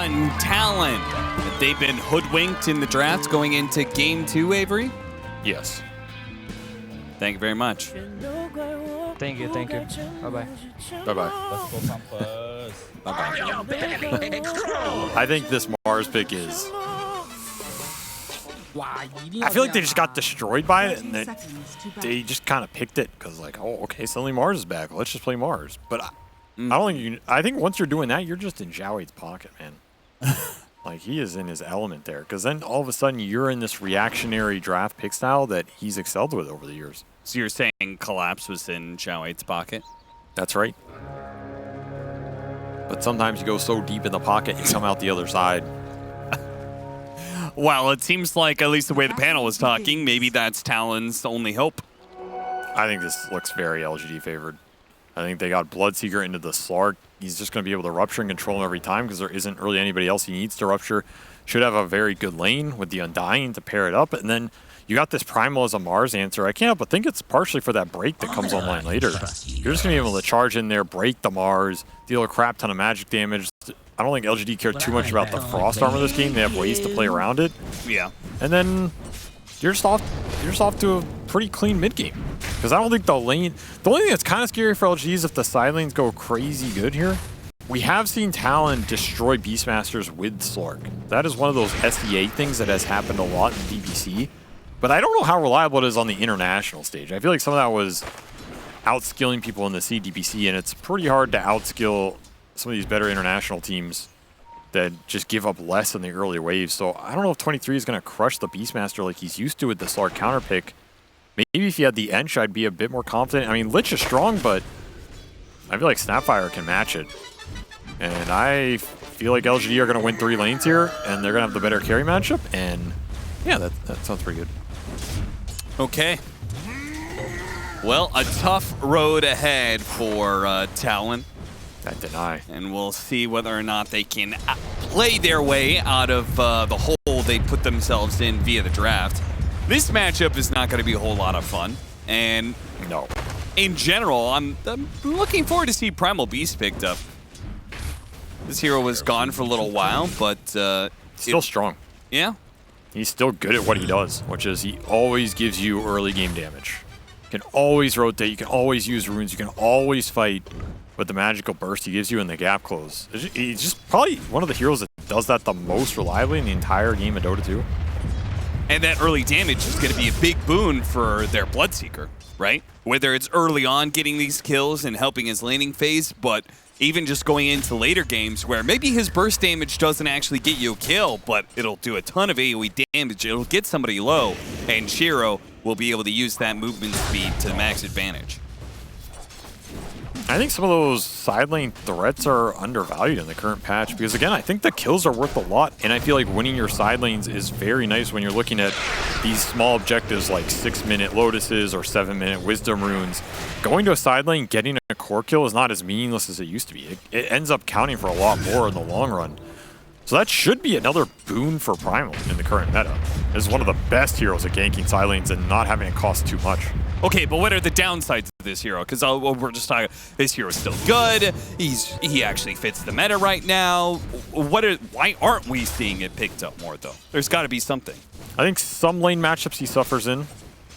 on Talon. Have they been hoodwinked in the draft going into Game 2, Avery? Yes. Thank you very much. Thank you. Bye-bye. Bye-bye. Let's go campus. Bye-bye. I think this Mars pick is... I feel like they just got destroyed by it, and they just kind of picked it because, like, oh, okay, suddenly Mars is back. Let's just play Mars. But I don't think you. I think once you're doing that, you're just in Xiaohui's pocket, man. Like, he is in his element there, because then all of a sudden you're in this reactionary draft pick style that he's excelled with over the years. So you're saying Collapse was in Xiaohui's pocket? That's right. But sometimes you go so deep in the pocket, you come out the other side. Well, it seems like, at least the way the panel was talking, maybe that's Talon's only hope. I think this looks very LGD favored. I think they got Bloodseeker into the Slark. He's just going to be able to rupture and control him every time because there isn't really anybody else he needs to rupture. Should have a very good lane with the Undying to pair it up. And then you got this Primal as a Mars answer. I can't help but think it's partially for that break that comes online later. You're just going to be able to charge in there, break the Mars, deal a crap ton of magic damage. I don't think LGD care too much about the Frost armor this game. They have ways to play around it. Yeah. And then you're just off to a pretty clean mid game. Because I don't think the only thing that's kind of scary for LG is if the side lanes go crazy good here. We have seen Talon destroy Beastmasters with Slark. That is one of those SEA things that has happened a lot in DBC. But I don't know how reliable it is on the international stage. I feel like some of that was outskilling people in the CDBC, and it's pretty hard to outskill some of these better international teams that just give up less in the early waves. So I don't know if 23 is going to crush the Beastmaster like he's used to with the Slark counter pick. Maybe if he had the Ench, I'd be a bit more confident. I mean, Lich is strong, but I feel like Snapfire can match it. And I feel like LGD are going to win 3 lanes here, and they're going to have the better carry matchup. And yeah, that sounds pretty good. Okay. Well, a tough road ahead for Talon. I deny. And we'll see whether or not they can play their way out of the hole they put themselves in via the draft. This matchup is not going to be a whole lot of fun. And no, in general, I'm looking forward to see Primal Beast picked up. This hero was gone for a little while, but still strong. Yeah. He's still good at what he does, which is he always gives you early game damage. You can always rotate, you can always use runes, you can always fight with the magical burst he gives you in the gap close. He's just probably one of the heroes that does that the most reliably in the entire game of Dota 2. And that early damage is going to be a big boon for their Bloodseeker, right? Whether it's early on getting these kills and helping his laning phase, but even just going into later games where maybe his burst damage doesn't actually get you a kill, but it'll do a ton of AoE damage, it'll get somebody low, and Shiro will be able to use that movement speed to max advantage. I think some of those side lane threats are undervalued in the current patch because, again, I think the kills are worth a lot, and I feel like winning your side lanes is very nice when you're looking at these small objectives like 6-minute Lotuses or 7-minute Wisdom Runes. Going to a side lane, getting a core kill is not as meaningless as it used to be. It ends up counting for a lot more in the long run. So that should be another boon for Primal in the current meta. This is one of the best heroes at ganking side lanes and not having it cost too much. Okay, but what are the downsides of this hero? Because we're just talking, this hero's still good. He actually fits the meta right now. Why aren't we seeing it picked up more, though? There's got to be something. I think some lane matchups he suffers in.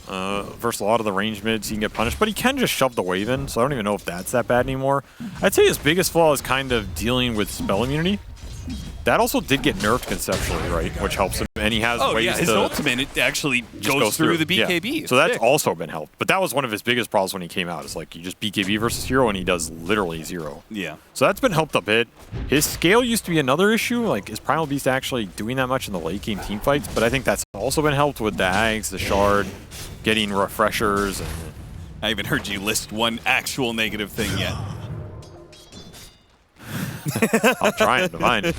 Versus a lot of the range mids, he can get punished, but he can just shove the wave in, so I don't even know if that's that bad anymore. I'd say his biggest flaw is kind of dealing with spell immunity. That also did get nerfed conceptually, right? Which helps him, and he has ways his to ultimate, it actually goes through the BKB. Yeah. So that's also been helped. But that was one of his biggest problems when he came out. It's like you just BKB versus hero, and he does literally 0. Yeah. So that's been helped a bit. His scale used to be another issue. Like, is Primal Beast actually doing that much in the late game team fights? But I think that's also been helped with the Ags, the Shard, getting refreshers. And I haven't heard you list one actual negative thing yet. I'm trying to find it.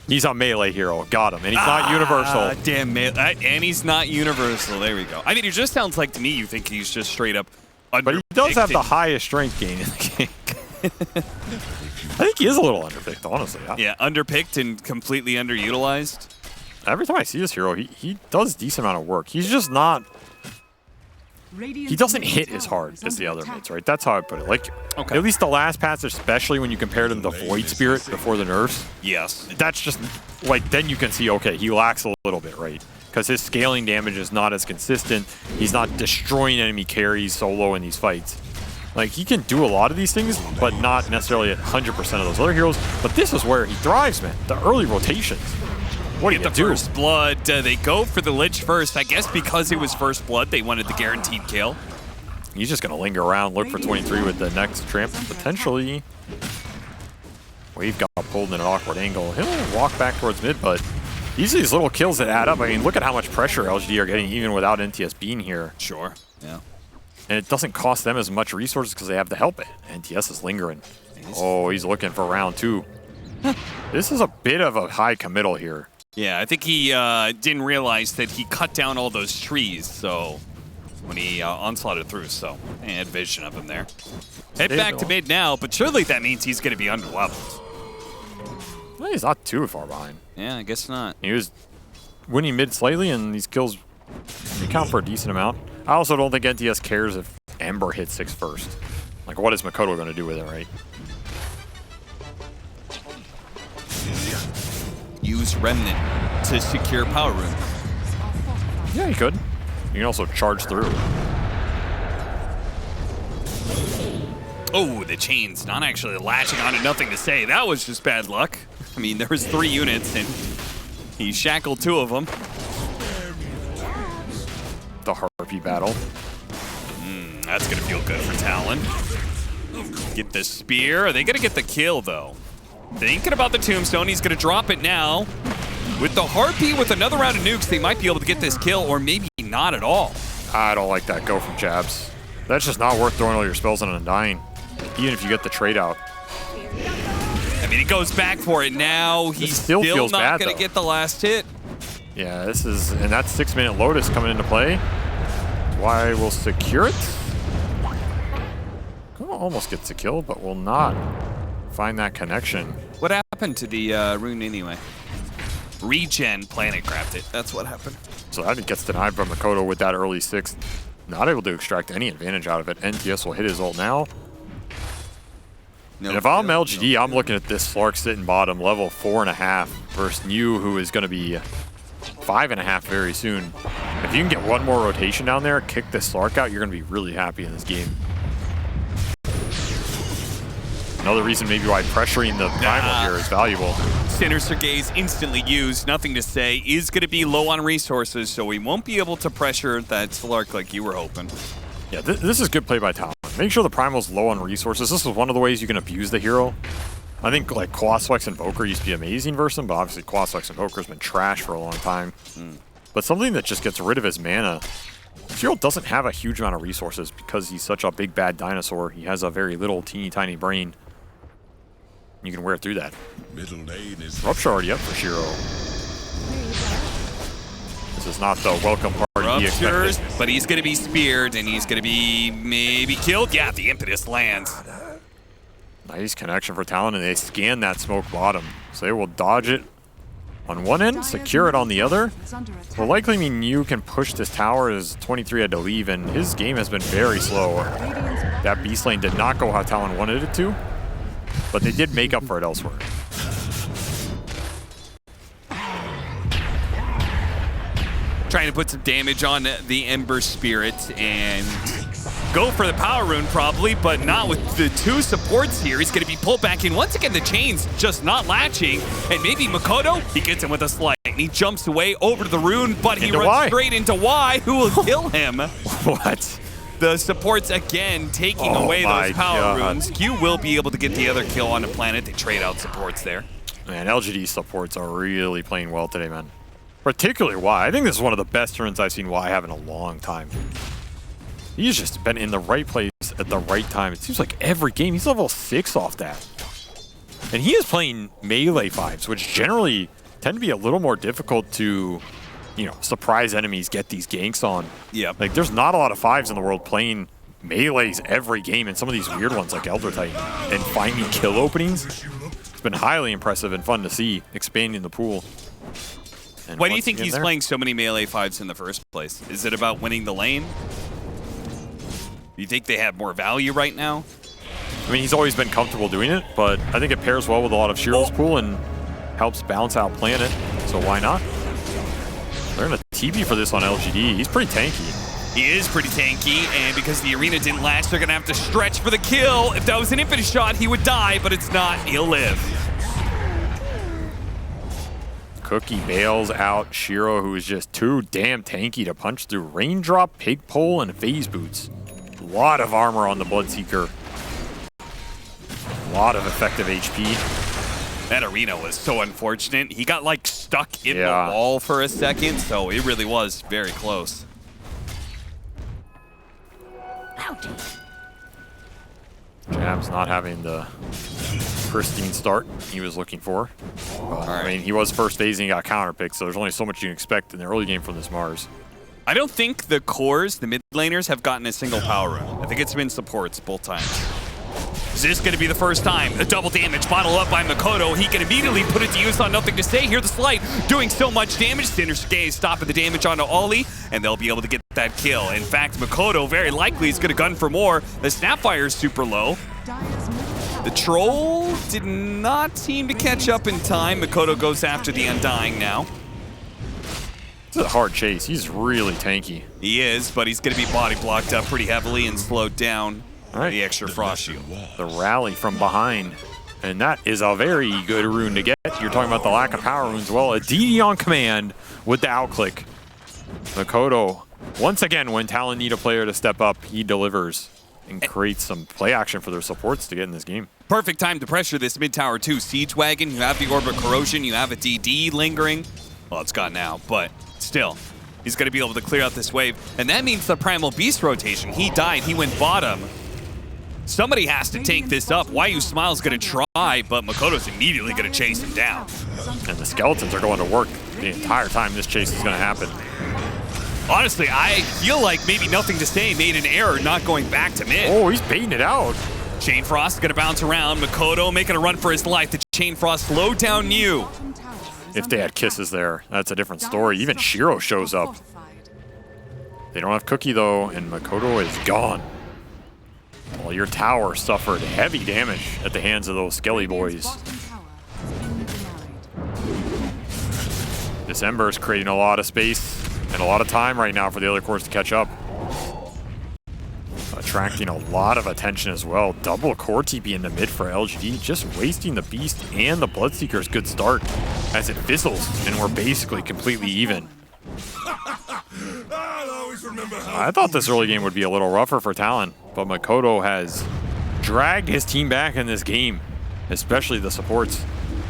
He's a melee hero. Got him. And he's not universal. Damn melee. And he's not universal. There we go. I mean, it just sounds like to me you think he's just straight up underpicked. But he does have the highest strength gain in the game. I think he is a little underpicked, honestly. Yeah, underpicked and completely underutilized. Every time I see this hero, he does a decent amount of work. He's just not he doesn't hit as hard as the other mids, right? That's how I put it. Like, at least the last patch, especially when you compare them to Void Spirit before the nerfs. Yes. That's just, like, then you can see, okay, he lacks a little bit, right? Because his scaling damage is not as consistent. He's not destroying enemy carries solo in these fights. Like, he can do a lot of these things, but not necessarily at 100% of those other heroes. But this is where he thrives, man. The early rotations. What do you do? First blood. They go for the Lich first. I guess because it was first blood, they wanted the guaranteed kill. He's just going to linger around, look for 23 with the next tramp, potentially. Wave got pulled in an awkward angle. He'll walk back towards mid, but these are these little kills that add up. I mean, look at how much pressure LGD are getting even without NTS being here. Sure, yeah. And it doesn't cost them as much resources because they have to help it. NTS is lingering. Oh, he's looking for round 2. This is a bit of a high committal here. Yeah, I think he didn't realize that he cut down all those trees, so when he onslaughted through, so I had vision of him there. Head back to mid now, but surely that means he's going to be under-leveled. Well, he's not too far behind. Yeah, I guess not. He was winning mid slightly, and these kills count for a decent amount. I also don't think NTS cares if Ember hits 6 first. Like, what is Makoto going to do with it, right? Use Remnant to secure Power Rune. Yeah, he could. You can also charge through. Oh, the chains not actually latching onto nothing to say. That was just bad luck. I mean, there was 3 units, and he shackled 2 of them. The Harpy battle. That's going to feel good for Talon. Get the spear. Are they going to get the kill, though? Thinking about the tombstone, he's going to drop it now. With the Harpy, with another round of nukes, they might be able to get this kill, or maybe not at all. I don't like that go from Jabs. That's just not worth throwing all your spells on an Undying, even if you get the trade out. I mean, he goes back for it now. He's still not going to get the last hit. Yeah, this is, and that 6-minute Lotus coming into play. Why we'll secure it. Almost gets a kill, but will not find that connection. What happened to the rune anyway? Regen Planet grabbed it. That's what happened. So that gets denied from Makoto with that early 6th. Not able to extract any advantage out of it. NTS will hit his ult now. And if I'm LGD, I'm looking at this Slark sitting bottom, level 4.5 versus New, who is going to be 5.5 very soon. If you can get one more rotation down there, kick this Slark out, you're going to be really happy in this game. Another reason maybe why pressuring the Primal here is valuable. Sinister Gaze instantly used, nothing to say, is going to be low on resources, so we won't be able to pressure that Slark like you were hoping. Yeah, this is good play by Talon. Make sure the Primal's low on resources. This is one of the ways you can abuse the hero. I think like Quasflex Invoker used to be amazing versus him, but obviously Quasflex Invoker's been trash for a long time. But something that just gets rid of his mana. This hero doesn't have a huge amount of resources because he's such a big bad dinosaur. He has a very little teeny tiny brain. You can wear through that. Rupture already up for Shiro. This is not the welcome party he expected. But he's going to be speared, and he's going to be maybe killed. Yeah, the impetus lands. Nice connection for Talon, and they scan that smoke bottom. So they will dodge it on one end, secure it on the other. Will likely mean you can push this tower as 23 had to leave, and his game has been very slow. That beast lane did not go how Talon wanted it to. But they did make up for it elsewhere. Trying to put some damage on the Ember Spirit and go for the Power Rune probably, but not with the 2 supports here. He's going to be pulled back in. Once again, the chains just not latching. And maybe Makoto, he gets him with a slight. And he jumps away over to the rune, but he runs straight into Y, who will kill him. What? The supports again taking away those power runes. Q will be able to get the other kill on the planet. They trade out supports there. Man, LGD supports are really playing well today, man. Particularly Y. I think this is one of the best turns I've seen Y have in a long time. He's just been in the right place at the right time. It seems like every game he's level 6 off that. And he is playing melee 5s, which generally tend to be a little more difficult to, you know, surprise enemies, get these ganks on. Yeah. Like, there's not a lot of 5s in the world playing melees every game, and some of these weird ones like Elder Titan, and finding kill openings. It's been highly impressive and fun to see, expanding the pool. And why do you think he's playing so many melee 5s in the first place? Is it about winning the lane? You think they have more value right now? I mean, he's always been comfortable doing it, but I think it pairs well with a lot of Shiro's pool and helps balance out Planet, so why not? They're going to TB for this on LGD. He's pretty tanky. He is pretty tanky, and because the arena didn't last, they're going to have to stretch for the kill. If that was an infinite shot, he would die, but it's not. He'll live. Cookie bails out Shiro, who is just too damn tanky to punch through Raindrop, Pig Pole, and Phase Boots. A lot of armor on the Bloodseeker. A lot of effective HP. That arena was so unfortunate. He got like stuck in the wall for a second, so it really was very close. Jab's not having the pristine start he was looking for. I mean, he was first phase and he got counterpicked, so there's only so much you can expect in the early game from this Mars. I don't think the cores, the mid laners, have gotten a single power rune. I think it's been supports both times. Is this going to be the first time? The double damage bottled up by Makoto. He can immediately put it to use on Nothing to Say. Here the Slight doing so much damage. Sinister stopping the damage onto Ollie, and they'll be able to get that kill. In fact, Makoto very likely is going to gun for more. The Snapfire is super low. The Troll did not seem to catch up in time. Makoto goes after the Undying now. It's a hard chase. He's really tanky. He is, but he's going to be body blocked up pretty heavily and slowed down. All right. The extra Frost Shield. The rally from behind. And that is a very good rune to get. You're talking about the lack of power runes. Well, a DD on command with the outclick. Makoto, once again, when Talon need a player to step up, he delivers and creates some play action for their supports to get in this game. Perfect time to pressure this mid tower too. Siege Wagon, you have the Orbit Corrosion, you have a DD lingering. Well, it's gone now, but still. He's going to be able to clear out this wave. And that means the Primal Beast rotation. He died, he went bottom. Somebody has to take this up. Why Smile's going to try, but Makoto's immediately going to chase him down. And the skeletons are going to work the entire time this chase is going to happen. Honestly, I feel like maybe Nothing to Say made an error not going back to mid. Oh, he's baiting it out. Chain Frost is going to bounce around. Makoto making a run for his life. The Chain Frost slowed down Mew. If they had kisses there, that's a different story. Even Shiro shows up. They don't have Cookie, though, and Makoto is gone. Well, your tower suffered heavy damage at the hands of those Skelly boys. This Ember is creating a lot of space and a lot of time right now for the other cores to catch up. Attracting a lot of attention as well. Double core TP in the mid for LGD, just wasting the Beast and the Bloodseeker's good start as it fizzles, and we're basically completely even. I thought this early game would be a little rougher for Talon, but Makoto has dragged his team back in this game, especially the supports.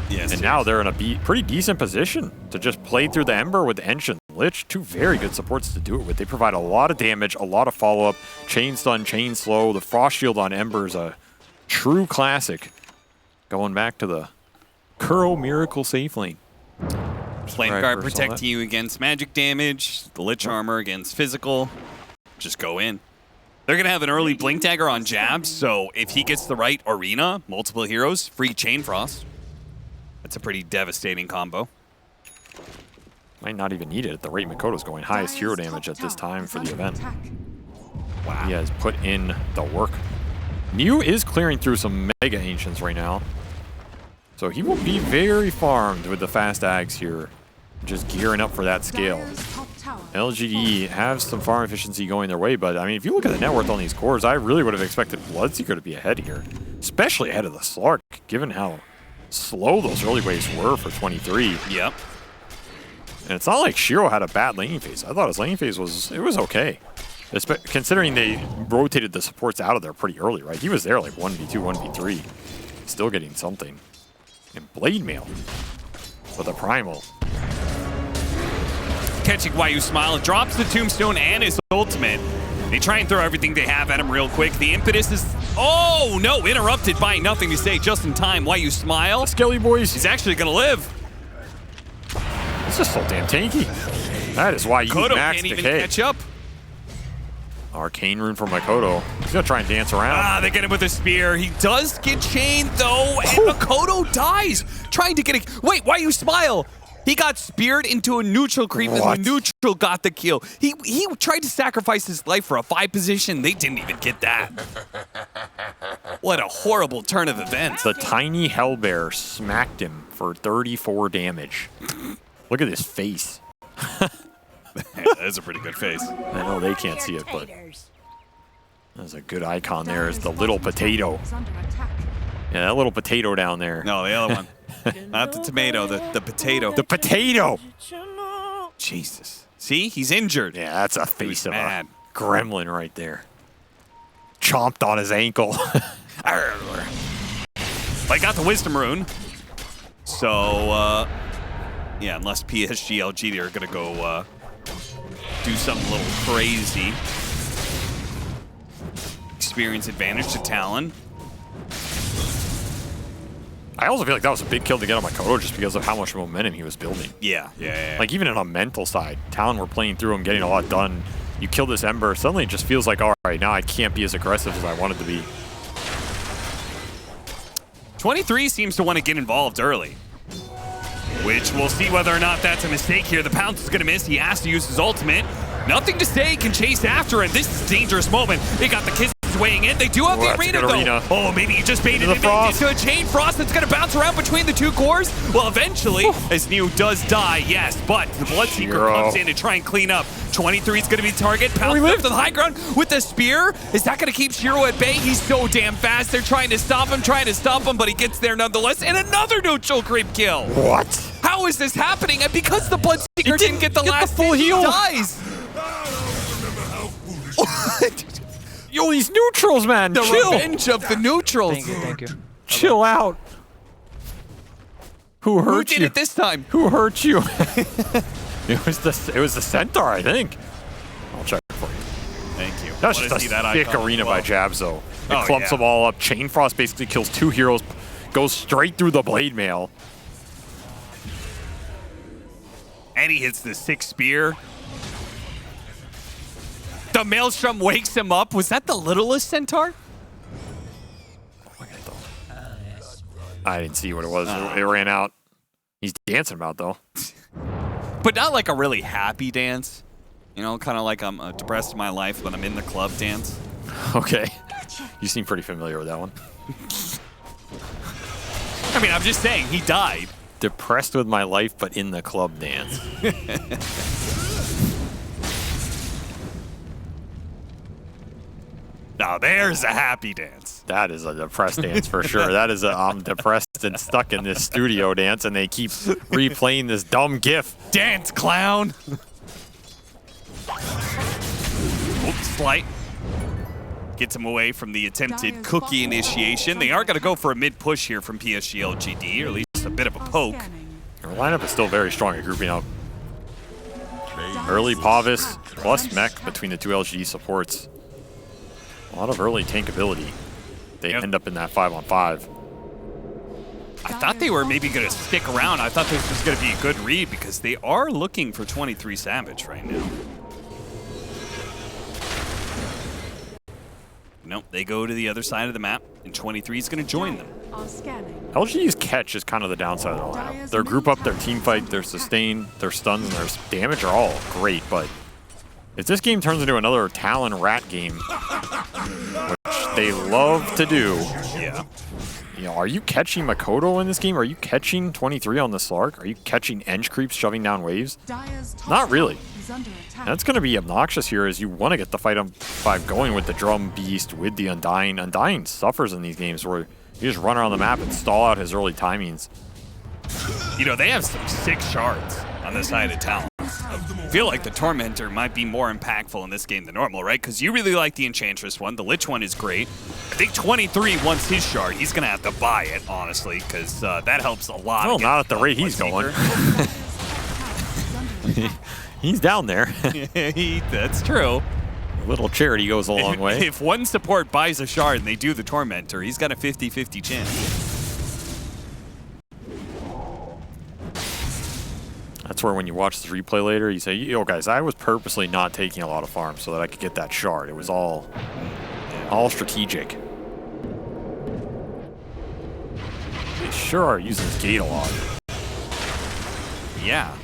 Yes, and now they're in a pretty decent position to just play through the Ember with Ench and Lich. Two very good supports to do it with. They provide a lot of damage, a lot of follow-up, chain stun, chain slow. The Frost Shield on Ember is a true classic. Going back to the Kuro Miracle safe lane. Flame Guard protecting you against magic damage, the Lich armor against physical. Just go in. They're going to have an early Blink Dagger on Jab, so if he gets the right arena, multiple heroes, free Chain Frost. That's a pretty devastating combo. Might not even need it at the rate Makoto's going. Highest hero damage at this time for the event. Wow. He has put in the work. Mew is clearing through some Mega Ancients right now. So he will be very farmed with the fast Ags here. Just gearing up for that scale. LGD have some farm efficiency going their way, but I mean, if you look at the net worth on these cores, I really would have expected Bloodseeker to be ahead here. Especially ahead of the Slark, given how slow those early waves were for 23. Yep. And it's not like Shiro had a bad laning phase. I thought his laning phase was okay. Considering they rotated the supports out of there pretty early, right? He was there like 1v2, 1v3. Still getting something. And Blade Mail with a Primal. Catching Smile, drops the Tombstone and his ultimate. They try and throw everything they have at him real quick. The impetus is, oh no, interrupted by Nothing to Say just in time. Smile. Skelly boys. He's actually gonna live. It's just so damn tanky. That is why you max can't even decay. catch up. Arcane rune for Makoto. He's gonna try and dance around. They get him with a spear. He does get chained though, and Makoto dies. Trying to get a, wait, Smile? He got speared into a neutral creep, and the neutral got the kill. He tried to sacrifice his life for a 5 position. They didn't even get that. What a horrible turn of events. The tiny Hellbear smacked him for 34 damage. Look at his face. That is a pretty good face. I know they can't see it, but there's a good icon there. Is the little potato. Yeah, that little potato down there. No, the other one. Not the tomato, the potato. The potato! Jesus. See? He's injured. Yeah, that's a face of mad. a gremlin right there. Chomped on his ankle. I got the Wisdom Rune. So, yeah, unless PSG.LGD are going to go do something a little crazy. Experience advantage to Talon. I also feel like that was a big kill to get on Makoto just because of how much momentum he was building. Yeah. Like, even on a mental side, Talon were playing through him, getting a lot done. You kill this Ember, suddenly it just feels like, all right, now I can't be as aggressive as I wanted to be. 23 seems to want to get involved early, which we'll see whether or not that's a mistake here. The Pounce is going to miss. He has to use his ultimate. Nothing to say, can chase after him. This is a dangerous moment. They got the kisses weighing in. They do have the arena, though. Oh, maybe he just baited it into a chain frost that's going to bounce around between the two cores. Well, eventually, as Neo does die, yes, but the Bloodseeker comes in to try and clean up. 23 is going to be the target. Pounce up to the high ground with the spear. Is that going to keep Shiro at bay? He's so damn fast. They're trying to stop him, but he gets there nonetheless. And another neutral creep kill. What? How is this happening? And because the Bloodseeker didn't get the last full heal, he dies. Yo, these neutrals, man. The chill. revenge of the neutrals. Thank you. Chill out. Who hurt you? Who did it this time? Who hurt you? It was the Centaur, I think. I'll check it for you. Thank you. That's just a thick arena by Jabzo. It clumps them all up. Chain Frost basically kills 2 heroes, goes straight through the blade mail. And he hits the 6 spear. The Maelstrom wakes him up. Was that the littlest Centaur? I didn't see what it was. It ran out. He's dancing about, though. But not like a really happy dance. You know, kind of like I'm depressed in my life, but I'm in the club dance. Okay. You seem pretty familiar with that one. I mean, I'm just saying, he died. Depressed with my life, but in the club dance. Now there's a happy dance. That is a depressed dance for sure. That is a I'm depressed and stuck in this studio dance, and they keep replaying this dumb GIF. Dance, clown. Oops, slight. Gets him away from the attempted cookie initiation. They are going to go for a mid push here from PSG.LGD, or at least a bit of a poke. Their lineup is still very strong at grouping up. Early Pavis plus Mech between the 2 LGD supports. A lot of early tank ability. They end up in that 5-on-5. I thought they were maybe going to stick around. I thought this was going to be a good read because they are looking for 23 Savage right now. Nope, they go to the other side of the map, and 23 is going to join them. LGD's catch is kind of the downside of the lineup. Their group up, their team fight, their sustain, their stuns, and their damage are all great, but if this game turns into another Talon rat game, which they love to do, you know, are you catching Makoto in this game? Are you catching 23 on the Slark? Are you catching Eng creeps shoving down waves? Not really. That's going to be obnoxious here as you want to get the fight on 5 going with the Drum Beast, with the Undying. Undying suffers in these games where you just run around the map and stall out his early timings. You know, they have some sick shards on the side of Talon. I feel like the Tormentor might be more impactful in this game than normal, right? Because you really like the Enchantress one. The Lich one is great. I think 23 wants his shard. He's going to have to buy it, honestly, because that helps a lot. Well, not at the rate he's going. He's down there. That's true. A little charity goes a long way. If one support buys a shard and they do the Tormentor, he's got a 50-50 chance. That's where when you watch the replay later, you say, yo, guys, I was purposely not taking a lot of farms so that I could get that shard. It was all strategic. They sure are using this gate a lot. Yeah.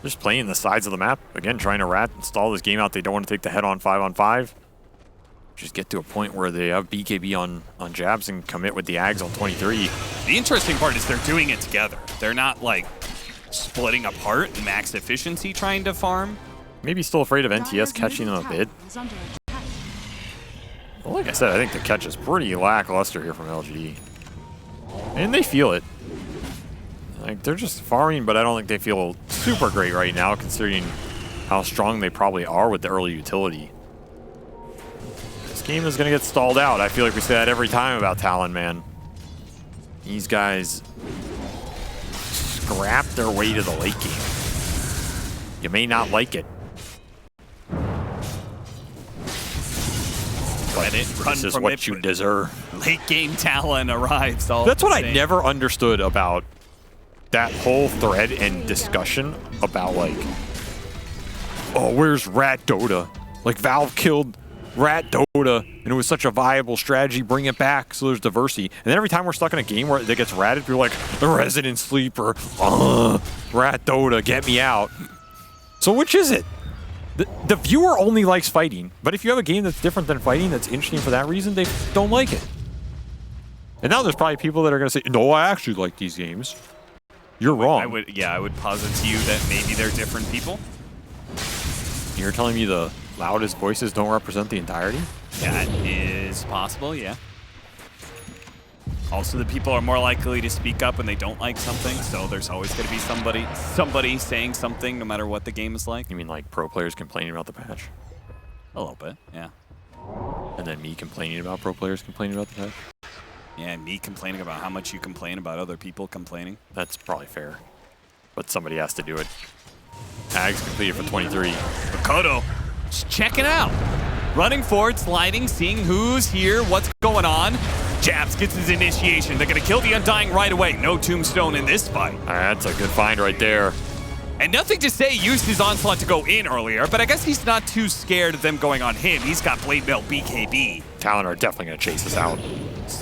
Just playing the sides of the map. Again, trying to rat install this game out. They don't want to take the head-on 5-on-5. Just get to a point where they have BKB on jabs and commit with the Ags on 23. The interesting part is they're doing it together. They're not like splitting apart and max efficiency trying to farm. Maybe still afraid of NTS catching them a bit. Well, like I said, I think the catch is pretty lackluster here from LGD. And they feel it. Like, they're just farming, but I don't think they feel super great right now, considering how strong they probably are with the early utility. This game is going to get stalled out. I feel like we say that every time about Talon, man. These guys scrap their way to the late game. You may not like it. But this is what you deserve. Late game Talon arrives. That's what I never understood about that whole thread and discussion about, like, oh, where's Rat Dota? Like, Valve killed Rat Dota, and it was such a viable strategy, bring it back so there's diversity. And then every time we're stuck in a game where it gets ratted, people are like, the Resident Sleeper, Rat Dota, get me out. So which is it? The viewer only likes fighting, but if you have a game that's different than fighting, that's interesting for that reason, they don't like it. And now there's probably people that are going to say, no, I actually like these games. You're wrong. I would posit to you that maybe they're different people. You're telling me the loudest voices don't represent the entirety? That is possible, yeah. Also, the people are more likely to speak up when they don't like something, so there's always going to be somebody saying something no matter what the game is like. You mean like pro players complaining about the patch? A little bit, yeah. And then me complaining about pro players complaining about the patch? Yeah, me complaining about how much you complain about other people complaining. That's probably fair. But somebody has to do it. Ags completed for 23. Makoto, just checking out. Running forward, sliding, seeing who's here, what's going on. Jabs gets his initiation. They're going to kill the Undying right away. No tombstone in this fight. That's a good find right there. And nothing to say used his onslaught to go in earlier, but I guess he's not too scared of them going on him. He's got Blade Mail BKB. Talon are definitely going to chase us out.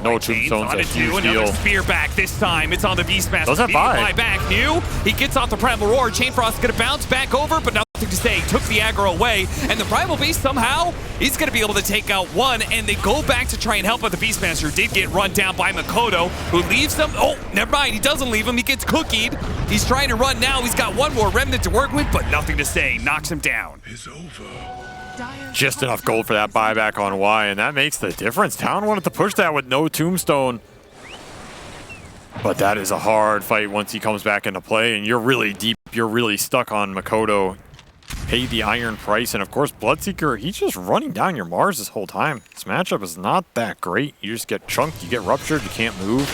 No tombstones, a huge another deal. Spear back this time. It's on the Beastmaster. Doesn't buy back. New. He gets off the Primal Roar. Chainfrost is going to bounce back over, but nothing to say. Took the aggro away, and the Primal Beast somehow, he's going to be able to take out one, and they go back to try and help, but the Beastmaster did get run down by Makoto, who leaves them. Oh, never mind. He doesn't leave him. He gets cookied. He's trying to run now. He's got one more remnant to work with, but nothing to say. Knocks him down. It's over. Just enough gold for that buyback on Y, and that makes the difference. Talon wanted to push that with no tombstone. But that is a hard fight once he comes back into play, and you're really deep. You're really stuck on Makoto. Pay the iron price, and of course, Bloodseeker, he's just running down your Mars this whole time. This matchup is not that great. You just get chunked, you get ruptured, you can't move.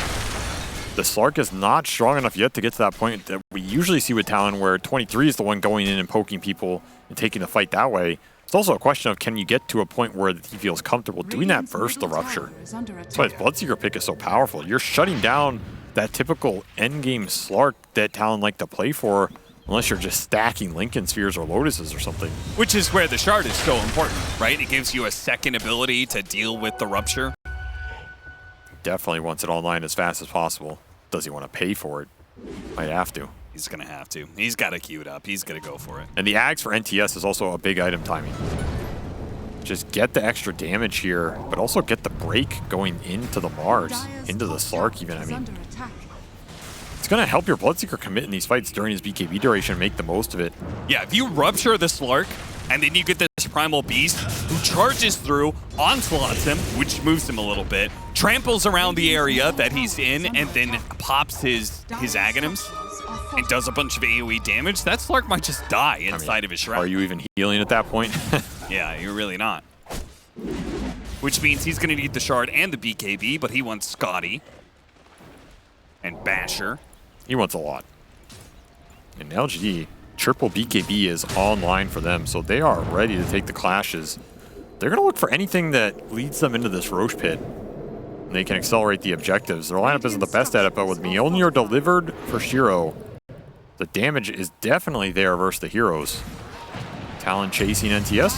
The Slark is not strong enough yet to get to that point that we usually see with Talon, where 23 is the one going in and poking people and taking the fight that way. It's also a question of, can you get to a point where he feels comfortable doing that versus the Rupture? That's why his Bloodseeker pick is so powerful. You're shutting down that typical endgame Slark that Talon like to play for, unless you're just stacking Lincoln Spheres or Lotuses or something. Which is where the Shard is so important, right? It gives you a second ability to deal with the Rupture. Definitely wants it online as fast as possible. Does he want to pay for it? Might have to. He's going to have to. He's got to queue it up. He's going to go for it. And the Ags for NTS is also a big item timing. Just get the extra damage here, but also get the break going into the Mars, into the Slark even. I mean, it's going to help your Bloodseeker commit in these fights during his BKB duration and make the most of it. Yeah, if you Rupture the Slark, and then you get this Primal Beast who charges through, onslaughts him, which moves him a little bit, tramples around the area that he's in, and then pops his Aghanims and does a bunch of AoE damage, that Slark might just die inside of his Shroud. Are you even healing at that point? Yeah, you're really not. Which means he's going to need the Shard and the BKB, but he wants Scotty and Basher. He wants a lot. And LGD, triple BKB is online for them, so they are ready to take the clashes. They're going to look for anything that leads them into this Roche Pit. And they can accelerate the objectives. Their lineup isn't the best at it, but with Mjolnir delivered for Shiro, the damage is definitely there versus the heroes. Talon chasing NTS.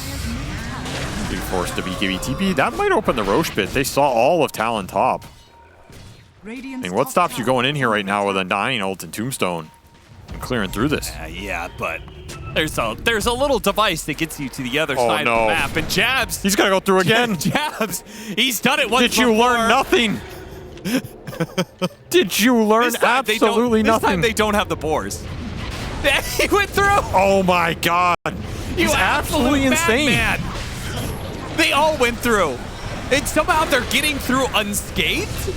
Being forced to BKB TP. That might open the Roche Pit. They saw all of Talon top. And what stops you going in here right now with Undying ult and Tombstone? And clearing through this. Yeah, but there's a little device that gets you to the other side of the map, and Jabs. He's gonna go through again. Jabs, he's done it once Did you learn nothing? Did you learn absolutely nothing? This time they don't have the boars. He went through. Oh my God! He's absolutely insane. Madman. They all went through, and somehow they're getting through unscathed.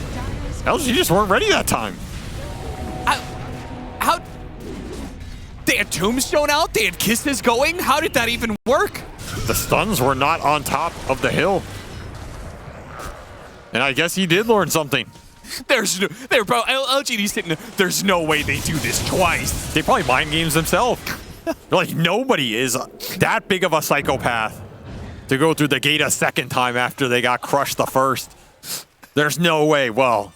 LG just weren't ready that time. How? They had Tombstone out. They had Kisses going. How did that even work? The stuns were not on top of the hill. And I guess he did learn something. LGD sitting there. There's no way they do this twice. They probably mind games themselves. Like, nobody is that big of a psychopath to go through the gate a second time after they got crushed the first. There's no way. Well,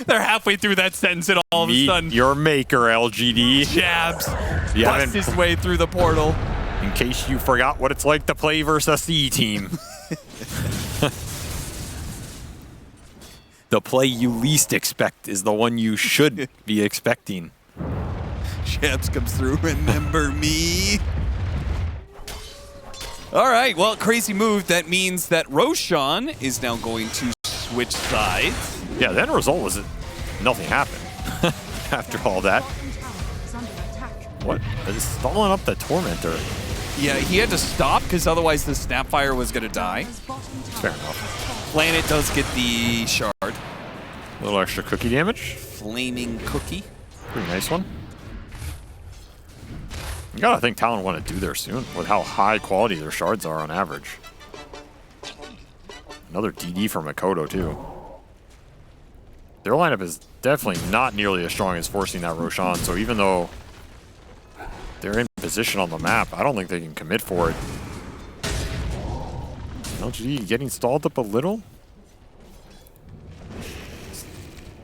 they're halfway through that sentence and all of a sudden, your maker, LGD. Jabs busts his way through the portal. In case you forgot what it's like to play versus a C team. The play you least expect is the one you should be expecting. Jabs comes through, remember me. All right, well, crazy move. That means that Roshan is now going to switch sides. Yeah, the end result was that nothing happened after all that. What? Is stalling up the Tormentor? Yeah, he had to stop because otherwise the Snapfire was going to die. Fair enough. Planet does get the shard. A little extra cookie damage. Flaming cookie. Pretty nice one. You gotta think Talon want to do there soon with how high quality their shards are on average. Another DD for Makoto too. Their lineup is definitely not nearly as strong as forcing that Roshan, so even though they're in position on the map, I don't think they can commit for it. LGD getting stalled up a little.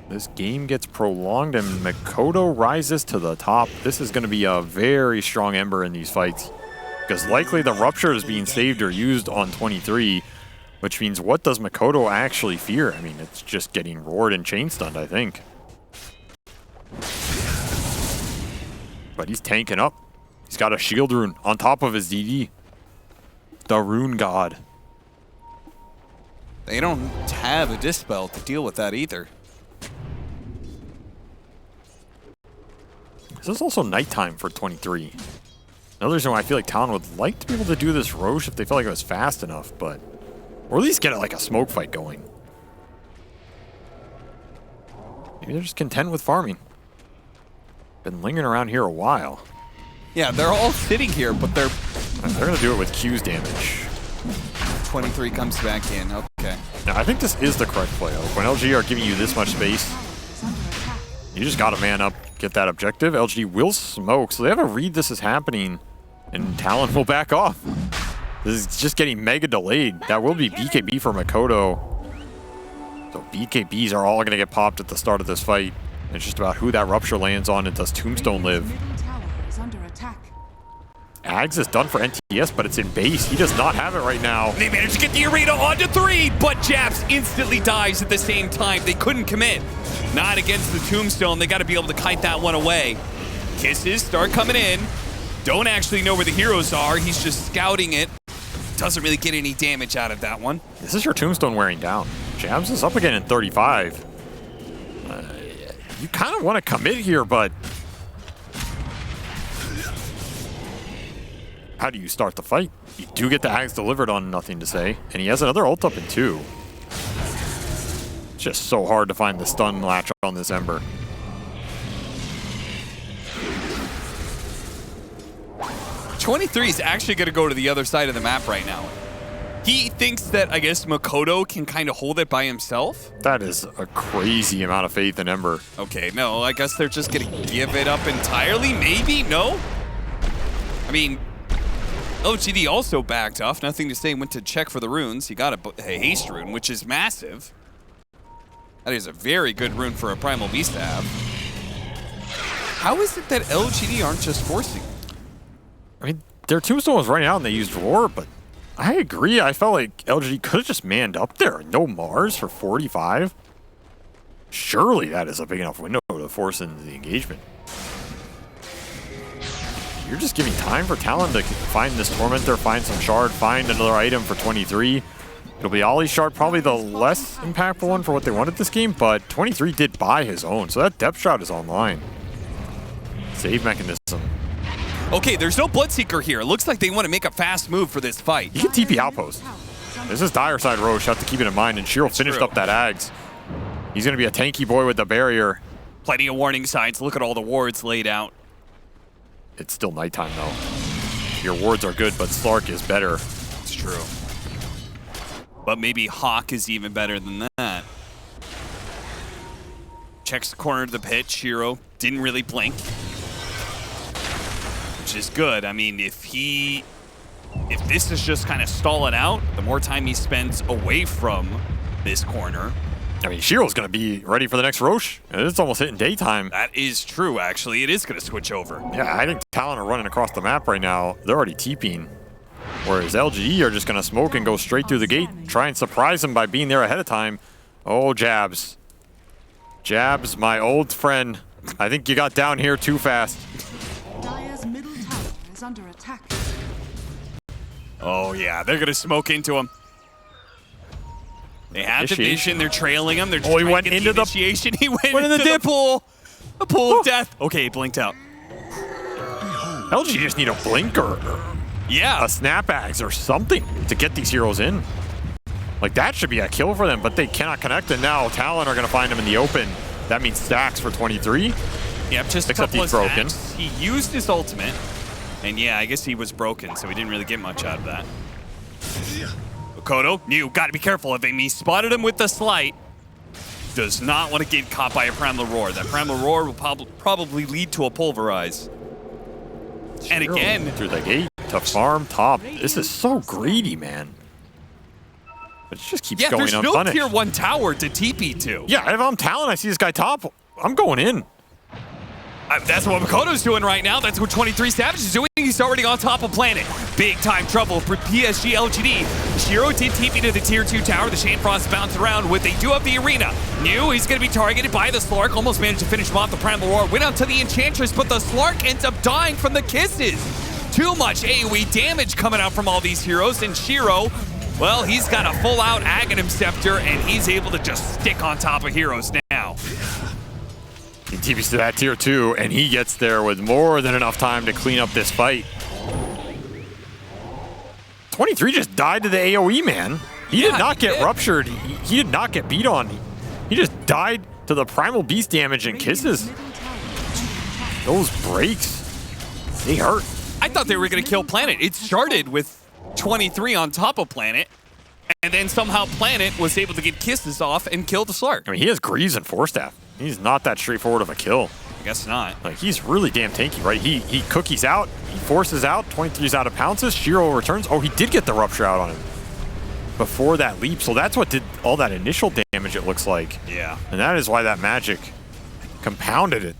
This game gets prolonged and Makoto rises to the top. This is going to be a very strong Ember in these fights, because likely the Rupture is being saved or used on 23, which means what does Makoto actually fear? I mean, it's just getting roared and chain stunned, I think. But he's tanking up. He's got a shield rune on top of his DD. The Rune God. They don't have a Dispel to deal with that either. This is also nighttime for 23. Another reason why I feel like Talon would like to be able to do this Roche if they felt like it was fast enough, but... Or at least get like a smoke fight going. Maybe they're just content with farming. Been lingering around here a while. Yeah, they're all sitting here, but they're going to do it with Q's damage. 23 comes back in, okay. Now, I think this is the correct play. Like, when LG are giving you this much space, you just got to man up, get that objective. LG will smoke, so they have a read this is happening, and Talon will back off. This is just getting mega delayed. That will be BKB for Makoto. So BKBs are all going to get popped at the start of this fight. It's just about who that Rupture lands on, and does Tombstone live. Ags is done for NTS, but it's in base. He does not have it right now. They managed to get the arena onto 3, but Jabs instantly dies at the same time. They couldn't commit. Not against the Tombstone. They got to be able to kite that one away. Kisses start coming in. Don't actually know where the heroes are. He's just scouting it. Doesn't really get any damage out of that one. This is your Tombstone wearing down. Jabs is up again in 35. You kind of want to commit here, but... How do you start the fight? You do get the Ags delivered on Nothing to Say, and he has another ult up in 2. It's just so hard to find the stun latch on this Ember. .23 is actually going to go to the other side of the map right now. He thinks that, I guess, Makoto can kind of hold it by himself. That is a crazy amount of faith in Ember. Okay, no, I guess they're just going to give it up entirely, maybe? No? I mean... LGD also backed off. Nothing to Say went to check for the runes. He got a haste rune, which is massive. That is a very good rune for a Primal Beast to have. How is it that LGD aren't just forcing? I mean, their Tombstone was running out and they used Roar, but I agree. I felt like LGD could have just manned up there. No Mars for 45. Surely that is a big enough window to force into the engagement. you're just giving time for Talon to find this Tormentor, find some Shard, find another item for 23. It'll be Ollie's Shard, probably the less impactful one for what they wanted this game, but 23 did buy his own, so that Depth Shroud is online. Save mechanism. Okay, there's no Bloodseeker here. It looks like they want to make a fast move for this fight. You can TP Outpost. This is dire side Roche, have to keep it in mind, and Shiro finished up that Ags. He's going to be a tanky boy with the barrier. Plenty of warning signs. Look at all the wards laid out. It's still nighttime, though. Your wards are good, but Slark is better. It's true. But maybe Hawk is even better than that. Checks the corner of the pit. Shiro didn't really blink, which is good. I mean, if this is just kind of stalling out, the more time he spends away from this corner. I mean, Shiro's going to be ready for the next Roche. It's almost hitting daytime. That is true, actually. It is going to switch over. Yeah, I think Talon are running across the map right now. They're already TPing. Whereas LGD are just going to smoke and go straight through the gate. Try and surprise them by being there ahead of time. Oh, Jabs. Jabs, my old friend. I think you got down here too fast. Dire's middle tower is under attack. Oh, yeah. They're going to smoke into him. They have the vision. They're trailing him. They're just he went into the initiation. He went in the into dip. the pool. The pool of death. Okay, he blinked out. LG just need a blinker. Yeah. A snap axe or something to get these heroes in. Like, that should be a kill for them, but they cannot connect, and now Talon are going to find him in the open. That means stacks for 23. Yep, just a except couple he's of broken. stacks. He used his ultimate, and yeah, I guess he was broken, so he didn't really get much out of that. Kodo, you gotta be careful of him. He spotted him with the slight. Does not want to get caught by a Primal Roar. That Primal Roar will probably lead to a Pulverize. And again, through the gate to farm top. This is so greedy, man. But it just keeps going there's unpunished. no tier 1 tower to TP to. Yeah, if I'm Talon, I see this guy top, I'm going in. That's what Makoto's doing right now. That's what 23 Savage is doing. He's already on top of planet. Big time trouble for PSG.LGD. Shiro did TP to the tier 2 tower. The Shane Frost bounced around with. They do have the arena. New, he's going to be targeted by the Slark. Almost managed to finish him off. The Primal Roar went out to the Enchantress, but the Slark ends up dying from the kisses. Too much AoE damage coming out from all these heroes. And Shiro, well, he's got a full out Aghanim Scepter, and he's able to just stick on top of heroes now. He TPs to that tier 2, and he gets there with more than enough time to clean up this fight. 23 just died to the AoE, man. He did not get ruptured. He did not get beat on. He just died to the Primal Beast damage and kisses. Those breaks, they hurt. I thought they were going to kill Planet. It started with 23 on top of Planet, and then somehow Planet was able to get kisses off and kill the Slark. I mean, he has Greaves and Force Staff. He's not that straightforward of a kill. I guess not. Like, he's really damn tanky, right? He cookies out, he forces out, 23's out of pounces, Shiro returns. Oh, he did get the Rupture out on him before that leap, so that's what did all that initial damage, it looks like. Yeah. And that is why that magic compounded it.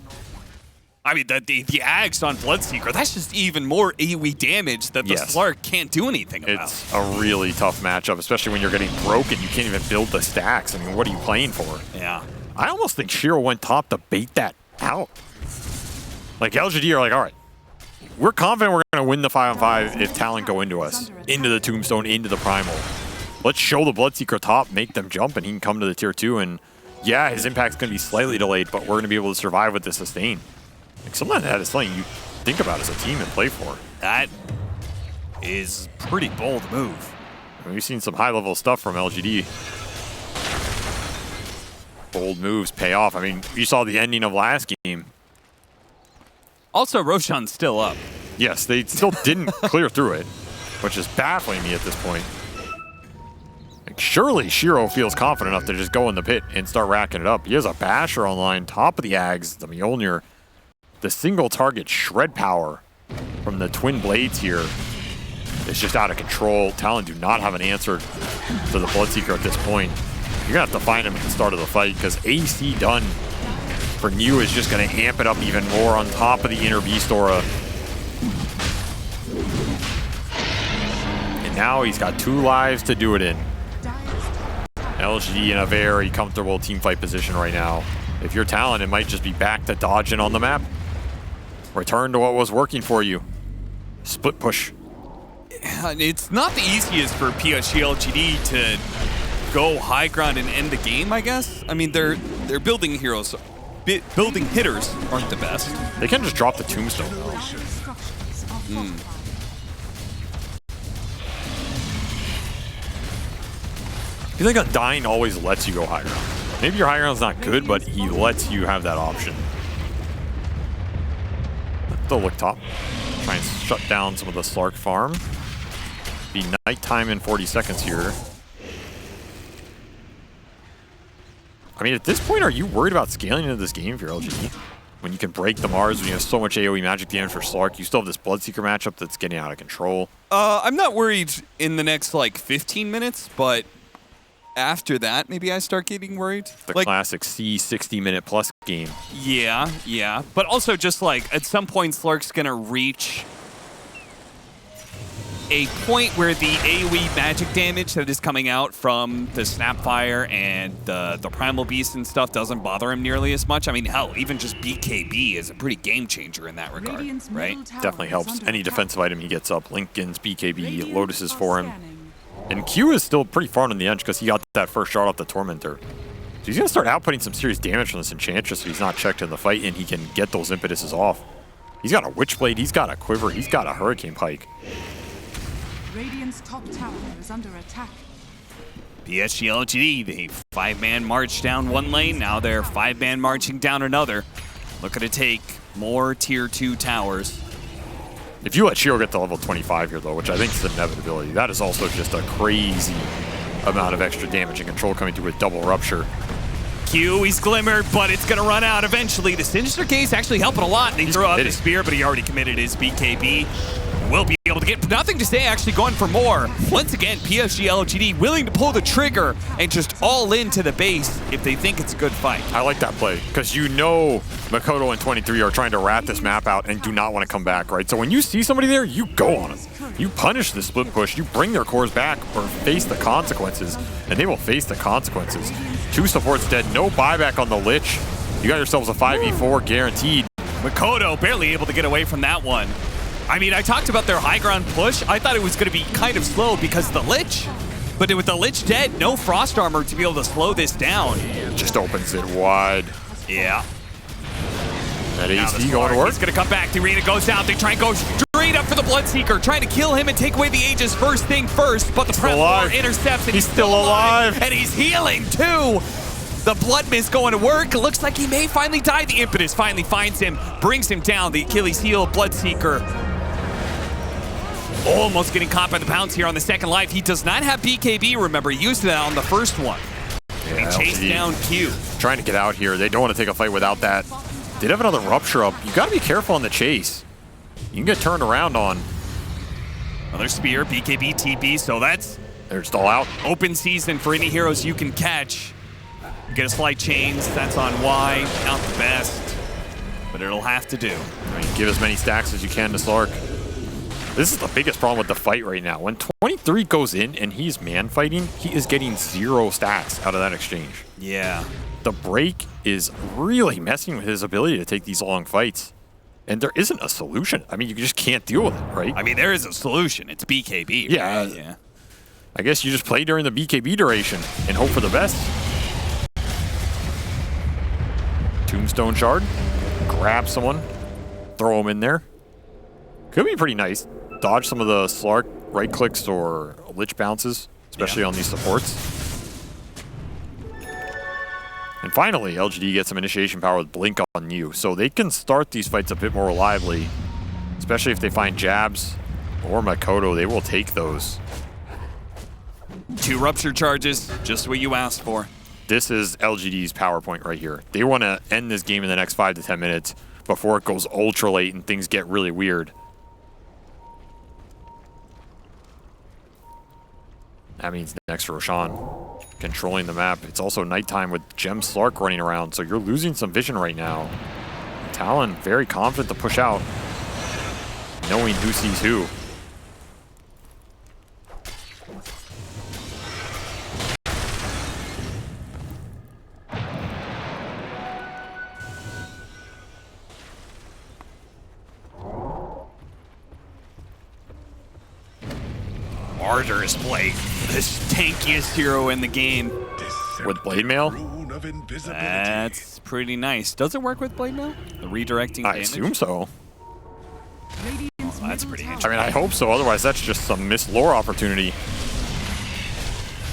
I mean, the Ags on Bloodseeker, that's just even more AoE damage that the Slark can't do anything about. It's a really tough matchup, especially when you're getting broken. You can't even build the stacks. I mean, what are you playing for? Yeah. I almost think Shiro went top to bait that out. Like, LGD are like, all right, we're confident we're going to win the 5-on-5 if Talon go into us, into the Tombstone, into the Primal. Let's show the Bloodseeker top, make them jump, and he can come to the tier 2. And yeah, his impact's going to be slightly delayed, but we're going to be able to survive with the sustain. Like, something like that is something you think about as a team and play for. That is a pretty bold move. I mean, we've seen some high-level stuff from LGD. Bold moves pay off. I mean, you saw the ending of last game. Also, Roshan's still up. Yes, they still didn't clear through it, which is baffling me at this point. Like, surely Shiro feels confident enough to just go in the pit and start racking it up. He has a Basher online, top of the Ags, the Mjolnir. The single target shred power from the twin blades here is just out of control. Talon do not have an answer to the Bloodseeker at this point. You're going to have to find him at the start of the fight because AC done for New is just going to amp it up even more on top of the inner Beast Aura. And now he's got 2 lives to do it in. LGD in a very comfortable teamfight position right now. If you're Talon, it might just be back to dodging on the map. Return to what was working for you. Split push. It's not the easiest for PSG.LGD to go high ground and end the game, I guess. I mean, they're building heroes. Building hitters aren't the best. They can just drop the tombstone, though. I feel like Undying always lets you go high ground. Maybe your high ground's not good, but he lets you have that option. They'll look top. Try and shut down some of the Slark farm. Be nighttime in 40 seconds here. I mean, at this point, are you worried about scaling into this game for LGD? When you can break the Mars, when you have so much AoE magic damage for Slark, you still have this Bloodseeker matchup that's getting out of control. I'm not worried in the next, like, 15 minutes, but after that, maybe I start getting worried. The like, classic C 60-minute plus game. Yeah. But also just, like, at some point, Slark's going to reach a point where the AoE magic damage that is coming out from the Snapfire and the Primal Beast and stuff doesn't bother him nearly as much. I mean, hell, even just BKB is a pretty game changer in that regard, right? Definitely helps. Any defensive item he gets up, Linken's, BKB, Lotus's for him. And Q is still pretty far on the edge because he got that first shot off the Tormentor. So he's going to start outputting some serious damage from this Enchantress so he's not checked in the fight and he can get those impetuses off. He's got a Witchblade, he's got a Quiver, he's got a Hurricane Pike. Radiant's top tower is under attack. PSG.LGD, they 5-man march down one lane, now they're 5-man marching down another. Looking to take more tier 2 towers. If you let Shiro get to level 25 here, though, which I think is an inevitability, that is also just a crazy amount of extra damage and control coming through with double Rupture. Q, he's glimmered, but it's going to run out eventually. The Sinister Case actually helping a lot. They throw out the spear, but he already committed his BKB. Will be able to get nothing to say, actually going for more. Once again, PSG.LGD willing to pull the trigger and just all into the base if they think it's a good fight. I like that play, because you know Makoto and 23 are trying to rat this map out and do not want to come back, right? So when you see somebody there, you go on them. You punish the split push, you bring their cores back or face the consequences, and they will face the consequences. 2 supports dead, no buyback on the Lich. You got yourselves a 5v4 guaranteed. Makoto barely able to get away from that one. I mean, I talked about their high ground push. I thought it was going to be kind of slow because of the Lich. But with the Lich dead, no Frost Armor to be able to slow this down. It just opens it wide. Yeah. That AC going to work. He's going to come back. The arena goes out. They try and go straight up for the Bloodseeker, trying to kill him and take away the Aegis first thing first. But the Prep intercepts and he's still alive. And he's healing too. The Blood Mist going to work. It looks like he may finally die. The Impetus finally finds him, brings him down. The Achilles heel Bloodseeker. Almost getting caught by the pounce here on the second life. He does not have BKB, remember. He used that on the first one. Yeah, he chased down Q. Trying to get out here. They don't want to take a fight without that. Did have another Rupture up. You got to be careful on the chase. You can get turned around on. Another spear, BKB, TP, so that's... They're still out. Open season for any heroes you can catch. You get a slight chains, that's on Y. Not the best, but it'll have to do. Right, give as many stacks as you can to Slark. This is the biggest problem with the fight right now. When 23 goes in and he's man fighting, he is getting 0 stacks out of that exchange. Yeah. The break is really messing with his ability to take these long fights. And there isn't a solution. I mean, you just can't deal with it, right? I mean, there is a solution. It's BKB. Yeah. Right? Yeah. I guess you just play during the BKB duration and hope for the best. Tombstone Shard. Grab someone. Throw him in there. Could be pretty nice. Dodge some of the Slark right clicks or Lich bounces, especially on these supports. And finally, LGD gets some initiation power with Blink on you, so they can start these fights a bit more reliably, especially if they find jabs or Makoto. They will take those. 2 Rupture charges, just what you asked for. This is LGD's power point right here. They want to end this game in the next 5 to 10 minutes before it goes ultra late and things get really weird. That means next Roshan controlling the map. It's also nighttime with Gem Slark running around, so you're losing some vision right now. Talon very confident to push out, knowing who sees who. Martyrs play this tankiest hero in the game. With Blade Mail? That's pretty nice. Does it work with Blade Mail? The redirecting I damage? assume so. That's pretty I interesting. mean, I hope so. Otherwise, that's just some missed lore opportunity.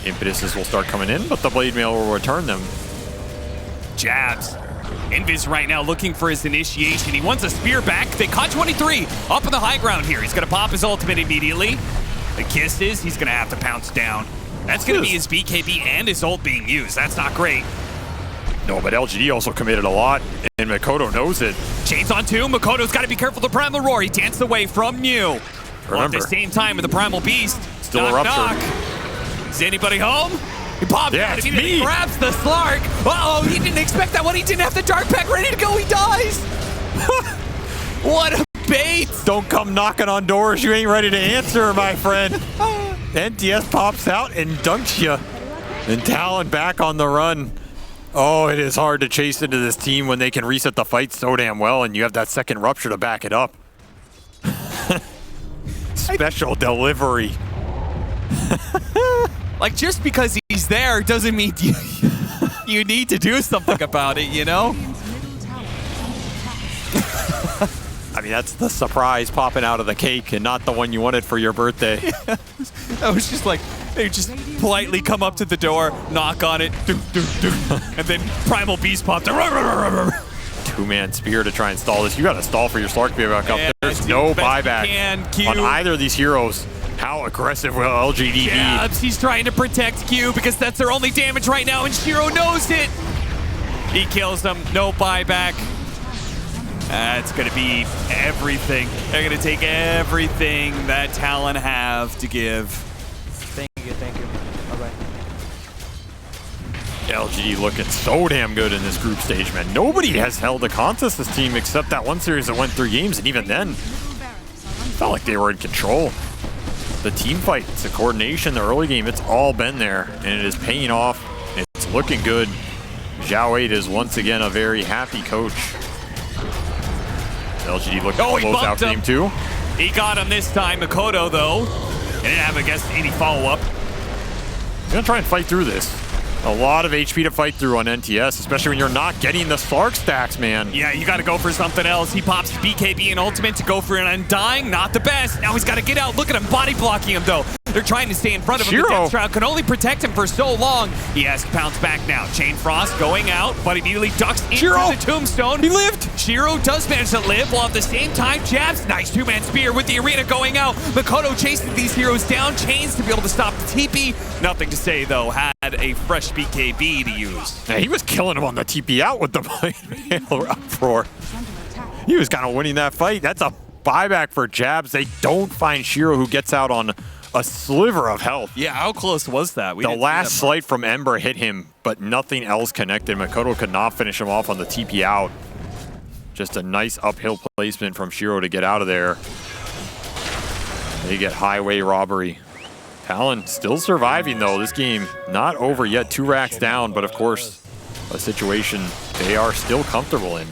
Impetuses will start coming in, but the Blade Mail will return them. Jabs. Invis right now looking for his initiation. He wants a spear back. They caught 23 up on the high ground here. He's going to pop his ultimate immediately. The kisses, he's going to have to pounce down. That's going to be his BKB and his ult being used. That's not great. No, but LGD also committed a lot, and Makoto knows it. Chains on two. Makoto's got to be careful of the Primal Roar. He danced away from Mew. Well, at the same time with the Primal Beast. Still a rupture. Knock. Is anybody home? He pops out. He me. Grabs the Slark. Uh-oh, he didn't expect that one. He didn't have the Dark Pack ready to go. He dies. What a bait. Don't come knocking on doors you ain't ready to answer, my friend. NTS pops out and dunks you. And Talon back on the run. Oh, it is hard to chase into this team when they can reset the fight so damn well, and you have that second rupture to back it up. Special delivery. Like, just because he's there doesn't mean you need to do something about it, you know? I mean, that's the surprise popping out of the cake and not the one you wanted for your birthday. I was just like, they just politely come up to the door, knock on it, and then Primal Beast popped. Two-man spear to try and stall this. You got to stall for your Slark to be back up. There's no buyback on either of these heroes. How aggressive will LGD be? Jabs, he's trying to protect Q because that's their only damage right now, and Shiro knows it. He kills them, no buyback. That's going to be everything. They're going to take everything that Talon have to give. Thank you. Bye-bye. LGD looking so damn good in this group stage, man. Nobody has held a contest this team except that one series that went 3 games, and even then, felt like they were in control. The team fights, the coordination, the early game, it's all been there, and it is paying off. It's looking good. Zhao 8 is once again a very happy coach. LGD looking close out game 2. He got him this time. Makoto, though, didn't have, I guess, any follow-up. He's gonna try and fight through this. A lot of HP to fight through on NTS, especially when you're not getting the Slark stacks, man. Yeah, you got to go for something else. He pops BKB and Ultimate to go for an Undying. Not the best. Now he's got to get out. Look at him body blocking him, though. They're trying to stay in front of him. Shiro. The Death Shroud can only protect him for so long. He has to bounce back now. Chain Frost going out, but immediately ducks into the Tombstone. He lived. Shiro does manage to live, while at the same time, Jabs, nice two-man spear with the arena going out. Makoto chasing these heroes down. Chains to be able to stop the TP. Nothing to say, though. Had a fresh BKB to use. Yeah, he was killing him on the TP out with the Blade Uproar. He was kind of winning that fight. That's a buyback for Jabs. They don't find Shiro, who gets out on a sliver of health. Yeah, how close was that? The last slight from Ember hit him, but nothing else connected. Makoto could not finish him off on the TP out. Just a nice uphill placement from Shiro to get out of there. They get highway robbery. Talon still surviving, though. This game not over yet. 2 racks down, but of course, a situation they are still comfortable in.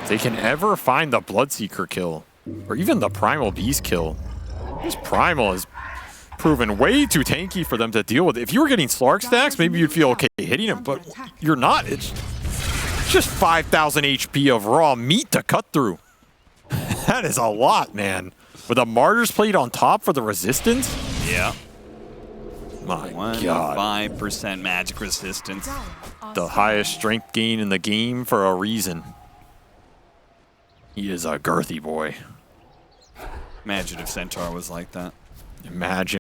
If they can ever find the Bloodseeker kill, or even the Primal Beast kill, this Primal is proven way too tanky for them to deal with. If you were getting Slark stacks, maybe you'd feel okay hitting him, but you're not. It's just 5,000 HP of raw meat to cut through. That is a lot, man. With a Martyr's Plate on top for the resistance? Yeah. My God. 5% magic resistance. The highest strength gain in the game for a reason. He is a girthy boy. Imagine if Centaur was like that. Imagine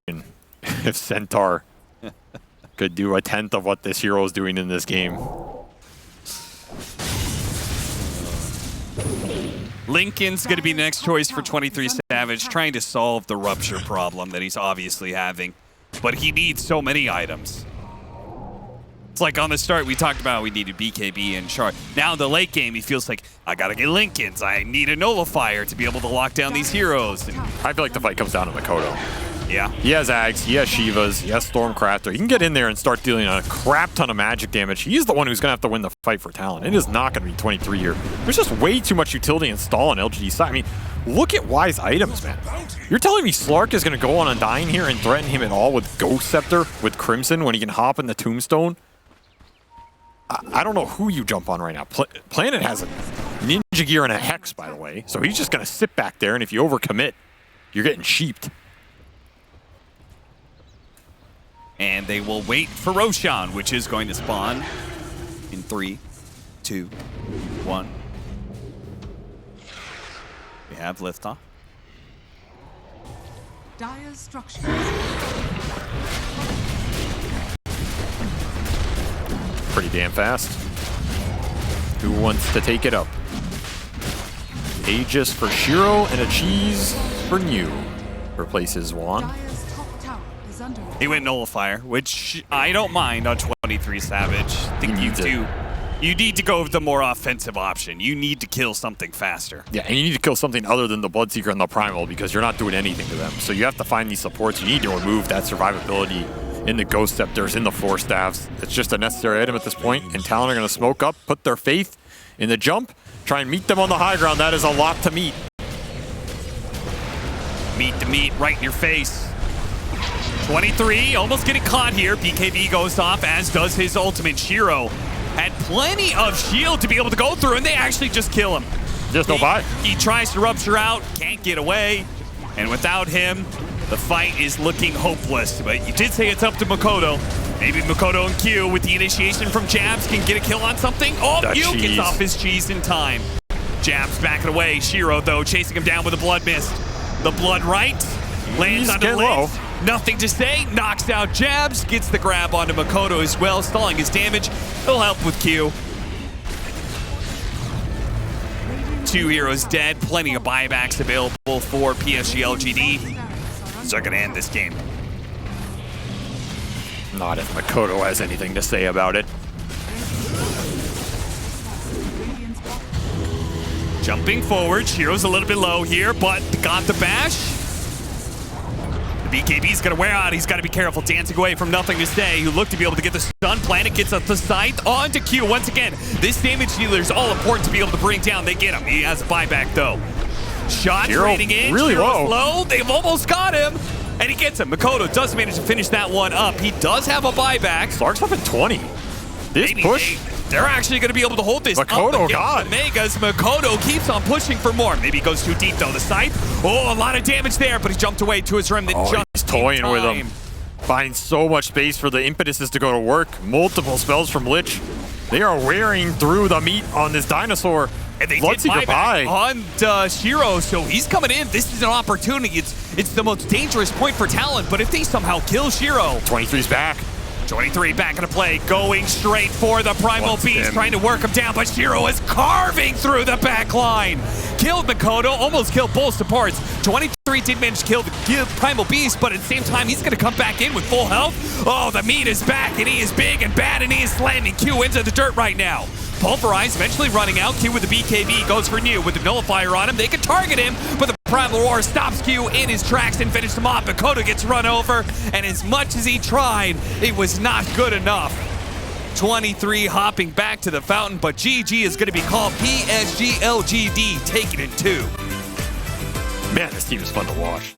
if Centaur could do 1/10 of what this hero is doing in this game. Lincoln's going to be the next choice for 23 Savage, trying to solve the rupture problem that he's obviously having. But he needs so many items. It's like on the start, we talked about we needed BKB and Shard. Now in the late game, he feels like, I got to get Lincoln's. I need a Nullifier to be able to lock down these heroes. And I feel like the fight comes down to Makoto. yeah. He has Ags, he has Shivas, he has Stormcrafter. He can get in there and start dealing a crap ton of magic damage. He's the one who's going to have to win the fight for Talon. It is not going to be 23 here. There's just way too much utility installed on LGD's side. I mean, Look at Wise items, man. You're telling me Slark is going to go on Undying here and threaten him at all with Ghost Scepter, with Crimson, when he can hop in the Tombstone? I don't know who you jump on right now. Planet has a Ninja Gear and a Hex, by the way, so he's just going to sit back there, and if you overcommit, you're getting sheeped. And they will wait for Roshan, which is going to spawn in 3, 2, 1. We have liftoff. Dire's structures. Pretty damn fast. Who wants to take it up? Aegis for Shiro and a cheese for New. Replaces Juan. Dire's top tower is under attack. He went Nullifier, which I don't mind on 23 Savage. I think you do. You need to go with the more offensive option. You need to kill something faster. Yeah, and you need to kill something other than the Bloodseeker and the Primal because you're not doing anything to them. So you have to find these supports. You need to remove that survivability in the Ghost Scepters, in the Force Staffs. It's just a necessary item at this point. And Talon are going to smoke up, put their faith in the jump, try and meet them on the high ground. That is a lot to meet. Meet the meat right in your face. 23, almost getting caught here. BKB goes off, as does his ultimate. Shiro had plenty of shield to be able to go through, and they actually just kill him. There's no buy. He tries to rupture out, can't get away, and without him, the fight is looking hopeless. But you did say it's up to Makoto. Maybe Makoto and Q with the initiation from Jabs can get a kill on something. Oh, That Q cheese. gets off his cheese in time. Jabs backing away. Shiro, though, chasing him down with a blood mist. The blood right, lands He's on the getting lid. low. Nothing to say, knocks out Jabs, gets the grab onto Makoto as well, stalling his damage. He'll help with Q. 2 heroes dead, plenty of buybacks available for PSG.LGD. So they're gonna end this game. Not if Makoto has anything to say about it. Jumping forward, Shiro's a little bit low here, but got the bash. The BKB's gonna wear out. He's gotta be careful, dancing away from Nothing to Say, who looked to be able to get the stun. Planet gets up the scythe onto Q. Once again, this damage dealer is all important to be able to bring down. They get him. He has a buyback though. Shots Shiro raining in. really Shiro's low. They've almost got him. And he gets him. Makoto does manage to finish that one up. He does have a buyback. Slark's up at 20. This Maybe push. they're actually going to be able to hold this Makoto, up against God. the Megas. Makoto keeps on pushing for more. Maybe he goes too deep, though. The scythe. Oh, a lot of damage there, but he jumped away to his rim. Oh, he's toying with him. Finds so much space for the impetuses to go to work. Multiple spells from Lich. They are wearing through the meat on this dinosaur. And they did Bloodseeker buyback buy. on Shiro, so he's coming in. This is an opportunity. It's the most dangerous point for Talon, but if they somehow kill Shiro, 23's back. 23 back into play, going straight for the Primal Wants Beast, him. trying to work him down, but Shiro is carving through the back line. Killed Makoto, almost killed both supports. 23 did manage to kill the Primal Beast, but at the same time, he's going to come back in with full health. Oh, the meat is back, and he is big and bad, and he is slamming Q into the dirt right now. Pulverize eventually running out. Q with the BKB goes for New with the Nullifier on him. They can target him, but the Primal Roar stops Q in his tracks and finishes him off. Makoto gets run over, and as much as he tried, it was not good enough. 23 hopping back to the fountain, but GG is going to be called PSG.LGD, taking it 2. Man, this team is fun to watch.